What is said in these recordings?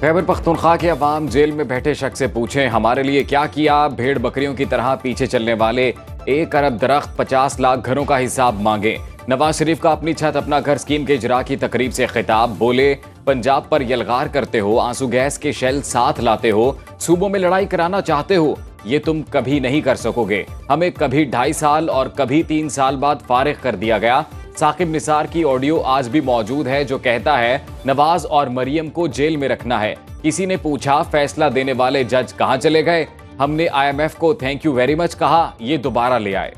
खैबर पख्तूनख्वा के अवाम जेल में बैठे शख्स से पूछें हमारे लिए क्या किया। भेड़ बकरियों की तरह पीछे चलने वाले 1 अरब दरख्त 50 लाख घरों का हिसाब मांगे। नवाज शरीफ का अपनी छत अपना घर स्कीम के इजरा की तकरीब से खिताब। बोले पंजाब पर यलगार करते हो, आंसू गैस के शेल साथ लाते हो, सूबों में लड़ाई कराना चाहते हो, ये तुम कभी नहीं कर सकोगे। हमें कभी 2.5 साल और कभी 3 साल बाद फारिग कर दिया गया। साकिब निसार की ऑडियो आज भी मौजूद है जो कहता है नवाज और मरियम को जेल में रखना है। किसी ने पूछा फैसला देने वाले जज कहां चले गए। हमने IMF को थैंक यू वेरी मच कहा, ये दोबारा ले आए।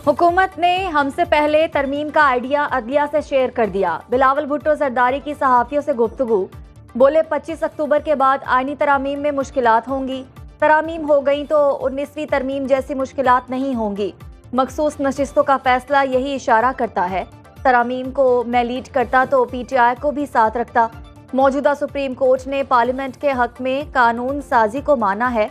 हुकूमत ने हमसे पहले तरमीम का आइडिया अदलिया से शेयर कर दिया। बिलावल भुट्टो जरदारी की सहाफियों से गुफ्तगू। बोले 25 अक्टूबर के बाद आईनी तरामीम में मुश्किलात होंगी। तरामीम हो गई तो 19वीं तरमीम जैसी मुश्किलात नहीं होंगी। मखसूस नशिस्तों का फैसला यही इशारा करता है। तरामीम को मैं लीड करता तो PTI को भी साथ रखता। मौजूदा सुप्रीम कोर्ट ने पार्लियामेंट के हक में कानून साजी को माना है।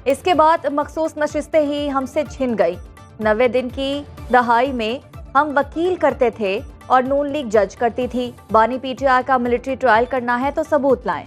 इसके बाद मखसूस नशिस्तें ही हमसे छिन गई। 90 दिन की दहाई में हम वकील करते थे और नून लीग जज करती थी। बानी PTI का मिलिट्री ट्रायल करना है तो सबूत लाएं।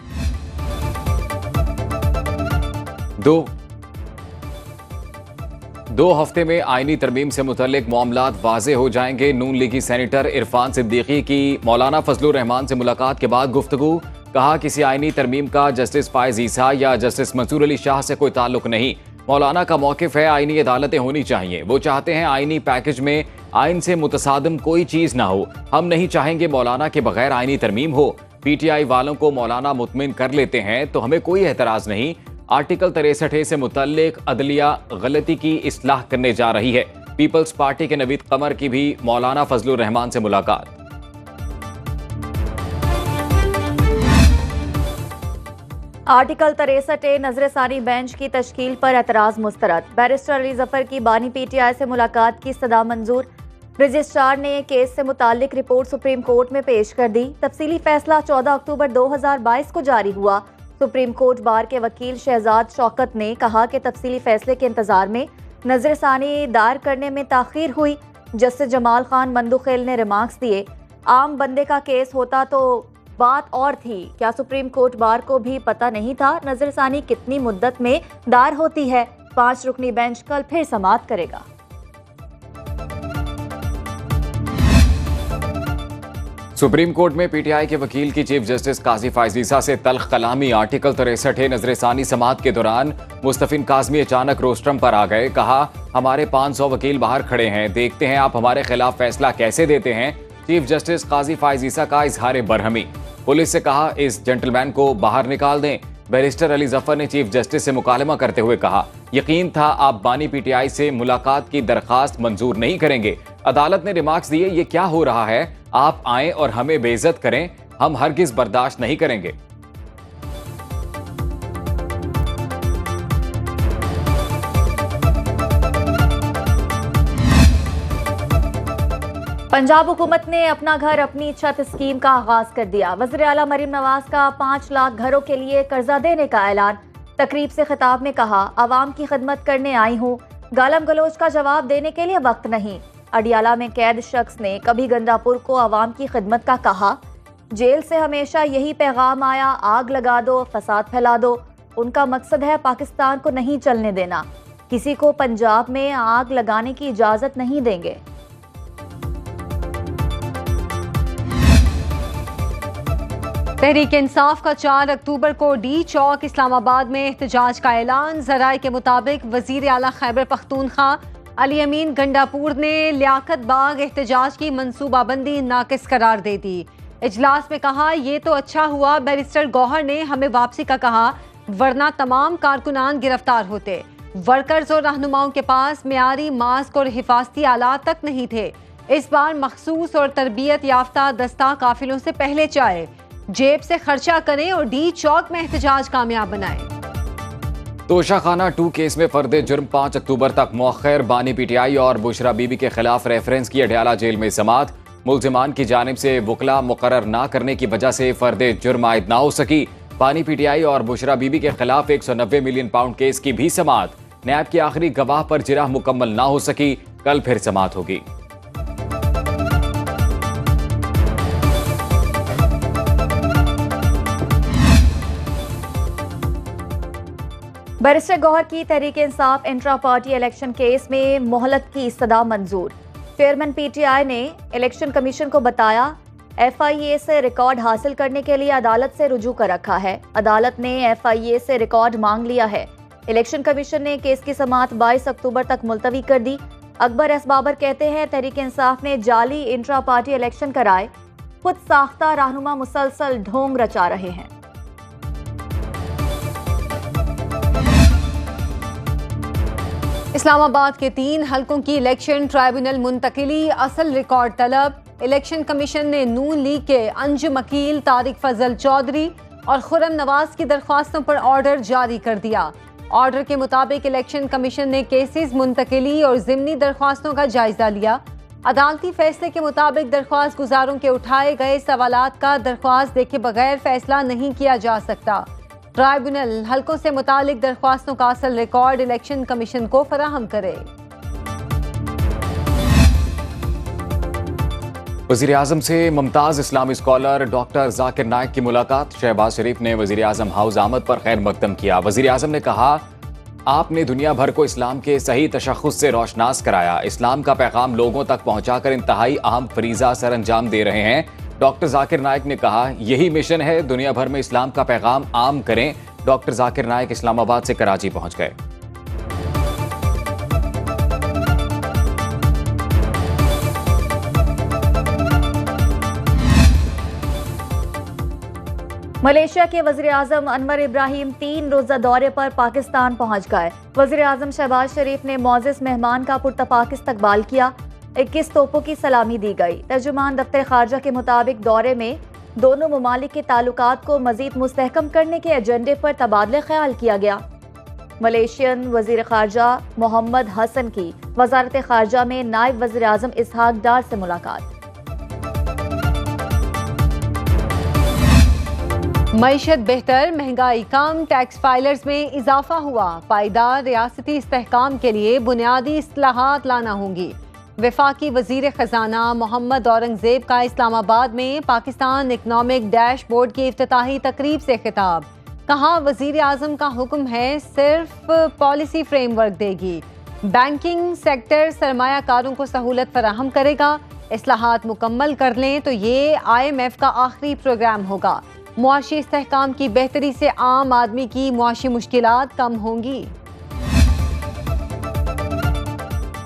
दो हफ्ते में आईनी तरमीम से मुतल्लिक मामलात वाजे हो जाएंगे। नून लीगी सेनेटर इरफान सिद्दीकी की मौलाना फजलुर रहमान से मुलाकात के बाद गुफ्तगू। कहा किसी आईनी तरमीम का जस्टिस फायज ईसा या जस्टिस मंसूर अली शाह से कोई ताल्लुक नहीं। मौलाना का मौकिफ है आईनी अदालतें होनी चाहिए। वो चाहते हैं आईनी पैकेज में आइन से मुतसादम कोई चीज ना हो। हम नहीं चाहेंगे मौलाना के बगैर आईनी तरमीम हो। PTI वालों को मौलाना मुतमिन कर लेते हैं तो हमें कोई एतराज नहीं। आर्टिकल 63 से मुतल्लिक अदलिया गलती की इस्लाह करने जा रही है। पीपल्स पार्टी के नवीद कमर की भी मौलाना फजलुर रहमान से मुलाकात। आर्टिकल 63 नजरसानी बेंच की तश्कील पर एतराज मुस्तरद। बैरिस्टर अली जफर की बानी PTI से मुलाकात की सदा मंजूर। रजिस्ट्रार ने केस से मुतालिक रिपोर्ट सुप्रीम कोर्ट में पेश कर दी। तफसीली फैसला 14 अक्टूबर 2022 को जारी हुआ। सुप्रीम कोर्ट बार के वकील शहजाद शौकत ने कहा कि तफसीली फैसले के इंतजार में नजरसानी दायर करने में ताखीर हुई। जस्टिस जमाल खान मंदुखेल ने रिमार्क्स दिए आम बंदे का केस होता तो बात और थी। क्या सुप्रीम कोर्ट बार को भी पता नहीं था नजरसानी कितनी मुद्दत में दायर होती है। 5 रुकनी बेंच कल फिर समाअत करेगा। सुप्रीम कोर्ट में PTI के वकील की चीफ जस्टिस काजी फायज ईसा से तल्ख कलामी। आर्टिकल 63 नजरसानी समाअत के दौरान मुस्तफिन काजमी अचानक रोस्ट्रम पर आ गए। कहा हमारे 500 वकील बाहर खड़े हैं, देखते हैं आप हमारे खिलाफ फैसला कैसे देते हैं। चीफ जस्टिस काजी फायज ईसा का इजहार बरहमी। पुलिस से कहा इस जेंटलमैन को बाहर निकाल दें। बैरिस्टर अली जफर ने चीफ जस्टिस से मुकालमा करते हुए कहा यकीन था आप बानी PTI से मुलाकात की दरखास्त मंजूर नहीं करेंगे। अदालत ने रिमार्क्स दिए ये क्या हो रहा है, आप आएं और हमें बेइज्जत करें, हम हरगिज बर्दाश्त नहीं करेंगे। पंजाब हुकूमत ने अपना घर अपनी छत स्कीम का आगाज कर दिया। वज़ीर आला मरीम नवाज का 5 लाख घरों के लिए कर्जा देने का ऐलान। तकरीब से खिताब में कहा आवाम की खिदमत करने आई हूँ, गालम गलोच का जवाब देने के लिए वक्त नहीं। अडियाला में कैद शख्स ने कभी गंडापुर को आवाम की खिदमत का कहा। जेल से हमेशा यही पैगाम आया आग लगा दो, फसाद फैला दो। उनका मकसद है पाकिस्तान को नहीं चलने देना। किसी को पंजाब में आग लगाने की इजाजत नहीं देंगे। तहरीक इंसाफ का 4 अक्टूबर को D चौक इस्लामाबाद में एहतजाज का ऐलान। जराए के मुताबिक वजीर आला खैबर पख्तूनख्वा अली अमीन गंडापुर ने लियाकत बाग एहतजाज की मनसूबाबंदी नाकिस करार दे दी। इजलास में कहा ये तो अच्छा हुआ बैरिस्टर गौहर ने हमें वापसी का कहा, वरना तमाम कारकुनान गिरफ्तार होते। वर्कर्स और रहनुमाओं के पास मियारी मास्क और हिफाजती आलात तक नहीं थे। इस बार मखसूस और तरबियत याफ्ता दस्ता काफिलों से पहले चाहे, जेब से खर्चा करें और D चौक में एहतजाज कामयाब बनाएं। तोशाखाना 2 केस में फर्द जुर्म 5 अक्टूबर तक मौखर। बानी PTI और बुशरा बीबी के खिलाफ रेफरेंस की अडियाला जेल में समाअत। मुल्जिमान की जानिब से वकला मुकर्रर ना करने की वजह से फर्द जुर्म आयद ना हो सकी। बानी PTI और बुशरा बीबी के खिलाफ 190 मिलियन पाउंड केस की भी समाअत। नैब की आखिरी गवाह पर जिरह मुकम्मल ना हो सकी। कल फिर समाअत होगी। बैरिस्टर गौहर की Tehreek Insaf intra party election case में मोहलत की इस्तदा मंजूर। चेयरमैन पीटीआई ने इलेक्शन कमीशन को बताया एफआईए से रिकॉर्ड हासिल करने के लिए अदालत से रुजू कर रखा है। अदालत ने एफआईए से रिकॉर्ड मांग लिया है। इलेक्शन कमीशन ने केस की समाअत 22 अक्टूबर तक मुलतवी कर दी। अकबर एस बाबर कहते हैं तहरीक इंसाफ ने जाली इंट्रा पार्टी इलेक्शन कराए, खुद साख्ता रहनुमा मुसलसल ढोंग रचा रहे हैं। इस्लामाबाद के 3 हलकों की इलेक्शन ट्राइब्यूनल मुंतकिली, असल रिकॉर्ड तलब। इलेक्शन कमीशन ने नून लीग के अंजुम अकील, तारिक फजल चौधरी और खुर्रम नवाज की दरख्वास्तों पर ऑर्डर जारी कर दिया। ऑर्डर के मुताबिक इलेक्शन कमीशन ने केसेस मुंतकिली और ज़िमनी दरख्वास्तों का जायजा लिया। अदालती फैसले के मुताबिक दरख्वास्त गुजारों के उठाए गए सवालात का दरख्वास्त देखे बगैर फैसला नहीं किया जा सकता। ट्राइब्यूनल हलकों से मुतालिक दरख्वास्तों का असल रिकॉर्ड इलेक्शन कमीशन को फराहम करे। वज़ीर आज़म से मुमताज़ इस्लामी स्कॉलर डॉक्टर जाकिर नाइक की मुलाकात। शहबाज शरीफ ने वज़ीर आज़म हाउस आमद पर खैर मकदम किया। वज़ीर आज़म ने कहा आपने दुनिया भर को इस्लाम के सही तशख़्ख़ुस से रोशनास कराया। इस्लाम का पैगाम लोगों तक पहुँचाकर इंतहाई अहम फरीज़ा सर अंजाम दे रहे हैं। डॉक्टर जाकिर नाइक ने कहा यही मिशन है, दुनिया भर में इस्लाम का पैगाम आम करें। डॉक्टर जाकिर नाइक इस्लामाबाद से कराची पहुंच गए। मलेशिया के वज़ीर आज़म अनवर इब्राहिम 3 रोज़ा दौरे पर पाकिस्तान पहुंच गए। वज़ीर आज़म शहबाज शरीफ ने मोअज़्ज़ज़ मेहमान का पुरतपाक इस्तकबाल किया। 21 तोपों की सलामी दी गई। तर्जुमान दफ्तर खारजा के मुताबिक दौरे में दोनों ममालिक के ताल्लुकात को मजीद मुस्तहकम करने के एजेंडे पर तबादला ख्याल किया गया। मलेशियन वज़ीर खारजा मोहम्मद हसन की वज़ारत खारजा में नायब वज़ीर आज़म इसहाक डार से मुलाकात। मईशत बेहतर, महंगाई कम, टैक्स फाइलर्स में इजाफा हुआ। पायदार रियासती इस्तेहकाम के लिए बुनियादी इस्लाहात लाना होंगी। वफाकी वजीर खजाना मोहम्मद औरंगजेब का इस्लामाबाद में पाकिस्तान इकनॉमिक डैशबोर्ड की इफ्तिताही तकरीब से खिताब। कहा वजीर आजम का हुक्म है सिर्फ पॉलिसी फ्रेमवर्क देगी। बैंकिंग सेक्टर सरमायाकारों को सहूलत फराहम करेगा। इस्लाहात मुकम्मल कर लें तो ये IMF का आखिरी प्रोग्राम होगा। मुआशी इस्तेहकाम की बेहतरी से आम आदमी की मुआशी मुश्किलात कम होंगी।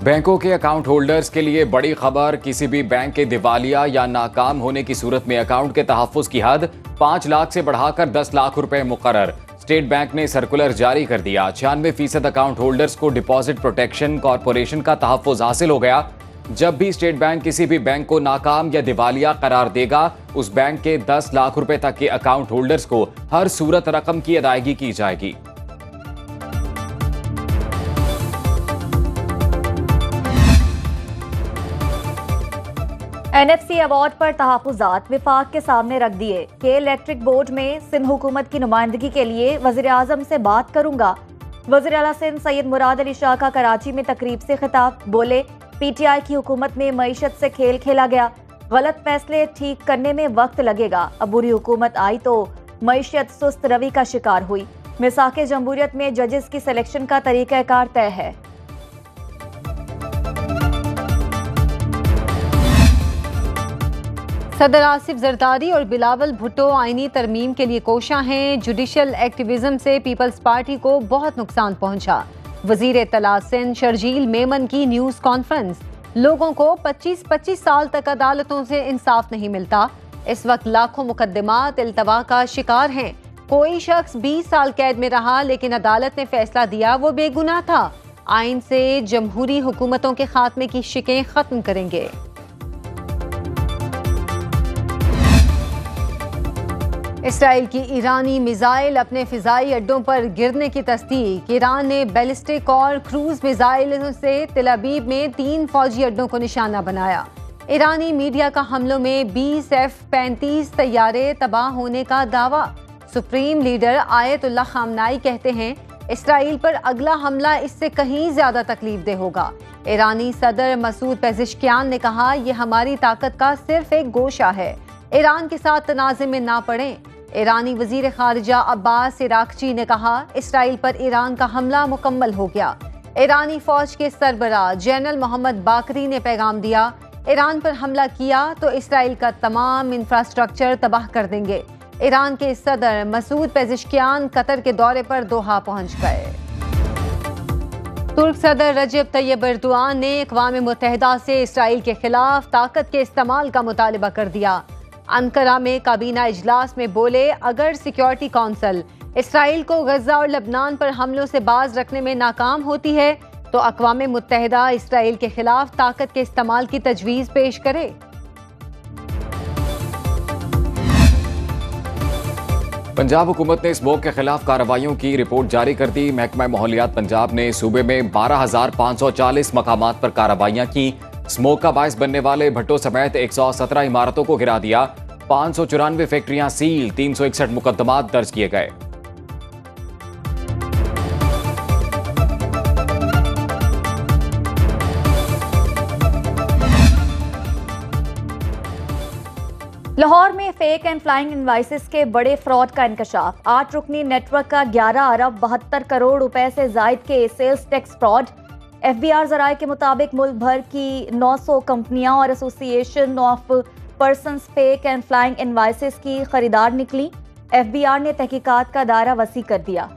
बैंकों के अकाउंट होल्डर्स के लिए बड़ी खबर। किसी भी बैंक के दिवालिया या नाकाम होने की सूरत में अकाउंट के तहफ़्फ़ुज़ की हद 5 लाख से बढ़ाकर 10 लाख रुपए मुकर्रर। स्टेट बैंक ने सर्कुलर जारी कर दिया। 96% अकाउंट होल्डर्स को डिपॉजिट प्रोटेक्शन कॉरपोरेशन का तहफ़्फ़ुज़ हासिल हो गया। जब भी स्टेट बैंक किसी भी बैंक को नाकाम या दिवालिया करार देगा, उस बैंक के 10 लाख रुपए तक के अकाउंट होल्डर्स को हर सूरत रकम की अदायगी की जाएगी। NFC अवार्ड पर तहफ़्फ़ुज़ात विफाक के सामने रख दिए कि इलेक्ट्रिक बोर्ड में सिंध हुकूमत की नुमाइंदगी के लिए वज़ीर आज़म से बात करूंगा। वज़ीर आला सिंध सैयद मुराद अली शाह का कराची में तकरीब से खिताब। बोले PTI की हुकूमत में मईशत से खेल खेला गया। गलत फैसले ठीक करने में वक्त लगेगा। अब बुरी हुकूमत आई तो मईशत सुस्त रवि का शिकार हुई। मिसाक़े जमहूरियत में जजेस की सिलेक्शन का तरीक़ाकार तय है। सदर आसिफ जरदारी और बिलावल भुट्टो आईनी तरमीम के लिए कोशां हैं। जुडिशल एक्टिविज्म से पीपल्स पार्टी को बहुत नुकसान पहुंचा। वजीर इत्तला सिंध शर्जील मेमन की न्यूज़ कॉन्फ्रेंस। लोगों को 25-25 साल तक अदालतों से इंसाफ नहीं मिलता। इस वक्त लाखों मुकदमात इल्तवा का शिकार हैं। कोई शख्स 20 साल कैद में रहा लेकिन अदालत ने फैसला दिया वो बेगुनाह था। आइन से जमहूरी हुकूमतों के खात्मे की शिकें खत्म करेंगे। इसराइल की ईरानी मिसाइल अपने फिजाई अड्डों पर गिरने की तस्दीक। ईरान ने बैलिस्टिक और क्रूज मिसाइल से तेल अवीव में 3 फौजी अड्डों को निशाना बनाया। ईरानी मीडिया का हमलों में 20 F-35 तैयारे तबाह होने का दावा। सुप्रीम लीडर आयतुल्लाह खामनाई कहते हैं इसराइल पर अगला हमला इससे कहीं ज्यादा तकलीफदेह होगा। ईरानी सदर मसूद पेज़ेश्कियान ने कहा, यह हमारी ताकत का सिर्फ एक गोशा है, ईरान के साथ तनाज़े में ना पड़ें। ईरानी वजीर खारिजा अब्बास इराक्ची ने कहा, इसराइल पर ईरान का हमला मुकम्मल हो गया। ईरानी फौज के सरबराह जनरल मोहम्मद बाकरी ने पैगाम दिया, ईरान पर हमला किया तो इसराइल का तमाम इंफ्रास्ट्रक्चर तबाह कर देंगे। ईरान के सदर मसूद पेज़ेश्कियान कतर के दौरे पर दोहा पहुंच गए। तुर्क सदर रजब तैयब एर्दोआन ने अक़वाम मुत्तहिदा से इसराइल के खिलाफ ताकत के इस्तेमाल का मुतालबा कर दिया। अंकारा में काबीना इजलास में बोले, अगर सिक्योरिटी कौंसिल इसराइल को गजा और लबनान पर हमलों से बाज रखने में नाकाम होती है तो अक़वाम मुत्तहिदा इसराइल के खिलाफ ताकत के इस्तेमाल की तजवीज़ पेश करे। पंजाब हुकूमत ने स्मोक के खिलाफ कार्रवाइयों की रिपोर्ट जारी कर दी। महकमा माहौलियात पंजाब ने सूबे में 12,540 मकामात पर कार्रवाइयां की। स्मोक का बायस बनने वाले भट्टों समेत 117 इमारतों को गिरा दिया। 594 फैक्ट्रियां सील, 361 मुकदमात दर्ज किए गए। लाहौर में फेक एंड फ्लाइंग इनवाइसेस के बड़े फ्रॉड का इंकशाफ। 8 रुकनी नेटवर्क का 11 अरब 72 करोड़ रुपए से जायद के सेल्स टैक्स फ्रॉड। FBR ज़राए के मुताबिक मुल्क भर की 900 कंपनियां और association of persons fake and flying invoices की खरीदार निकली। FBR ने तहकीकात का दायरा वसी कर दिया।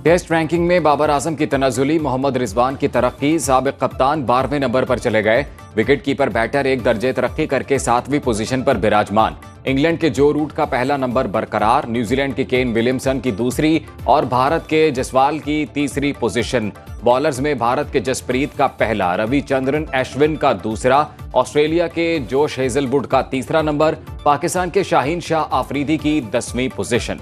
टेस्ट रैंकिंग में बाबर आजम की तनाजुली, मोहम्मद रिजवान की तरक्की। साबिक कप्तान 12वें नंबर पर चले गए। विकेट कीपर बैटर एक दर्जे तरक्की करके 7वीं पोजीशन पर विराजमान। इंग्लैंड के जो रूट का पहला नंबर बरकरार, न्यूजीलैंड के केन विलियमसन की दूसरी और भारत के जसवाल की तीसरी पोजीशन। बॉलर्स में भारत के जसप्रीत का पहला, रविचंद्रन अश्विन का दूसरा, ऑस्ट्रेलिया के जोश हेजलवुड का तीसरा नंबर, पाकिस्तान के शाहीन शाह आफरीदी की 10वीं पोजीशन।